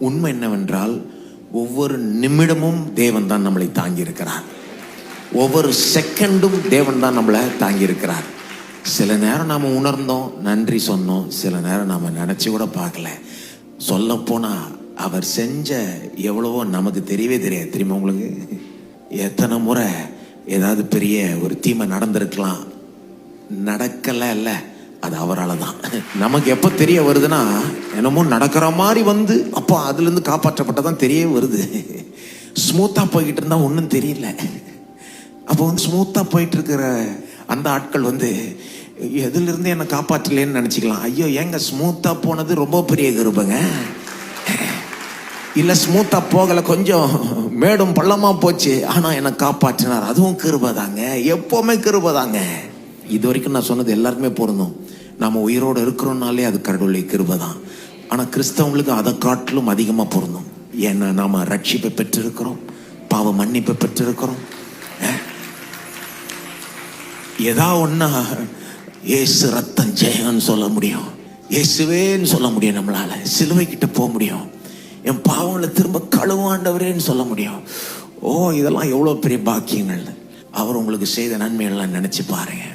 உண்மை என்னவென்றால் ஒவ்வொரு நிமிடமும் தேவன் தான் நம்மளை தாங்கி இருக்கிறார். ஒவ்வொரு செகண்டும் தேவன் தான் நம்மளை தாங்கி இருக்கிறார். சில நேரம் நாம உணர்ந்தோம், நன்றி சொன்னோம். சில நேரம் நாம நினைச்சு கூட பார்க்கல. சொல்ல போனா அவர் செஞ்ச எவ்வளவோ நமக்கு தெரியவே தெரியாது. தெரியுமா உங்களுக்கு? எத்தனை முறை ஏதாவது பெரிய ஒரு தீமை நடந்திருக்கலாம், நடக்கல இல்ல, அது அவரால் தான். நமக்கு எப்போ தெரிய வருதுன்னா, என்னமோ நடக்கிற மாதிரி வந்து அப்போ அதுல இருந்து காப்பாற்றப்பட்டதான் தெரிய வருது. ஸ்மூத்தா போய்கிட்டு இருந்தா ஒன்றும் தெரியல. அப்போ வந்து ஸ்மூத்தா போயிட்டு இருக்கிற அந்த ஆட்கள் வந்து எதுல இருந்து என்னை காப்பாற்றலேன்னு நினைச்சுக்கலாம். ஐயோ, ஏங்க ஸ்மூத்தா போனது ரொம்ப பெரிய கிருபைங்க. இல்ல ஸ்மூத்தா போகல, கொஞ்சம் மேடும் பள்ளமா போச்சு, ஆனா என்னை காப்பாற்றினார், அதுவும் கிருபை தாங்க. எப்பவுமே கிருபை தாங்க. இது வரைக்கும் நான் சொன்னது எல்லாருக்குமே பொருந்தும். நாம உயிரோடு இருக்கிறோம்னாலே அது கடவுளை கிருபை தான். ஆனா கிறிஸ்தவங்களுக்கு அதை காட்டிலும் அதிகமா பொருந்தும். ஏன்னா நாம ரட்சிப்பை பெற்றிருக்கிறோம், பாவ மன்னிப்பை பெற்றிருக்கிறோம். ஏதா ஒன்னா இயேசு ரத்தம் ஜெயம்னு சொல்ல முடியும், இயேசுவேன்னு சொல்ல முடியும். நம்மளால சிலுவை கிட்ட போக முடியும். என் பாவங்களை திரும்ப கழுவாண்டவரேன்னு சொல்ல முடியும். ஓ, இதெல்லாம் எவ்வளவு பெரிய பாக்கியங்கள். அவர் உங்களுக்கு செய்த நன்மைகள்லாம் நினைச்சு பாருங்க.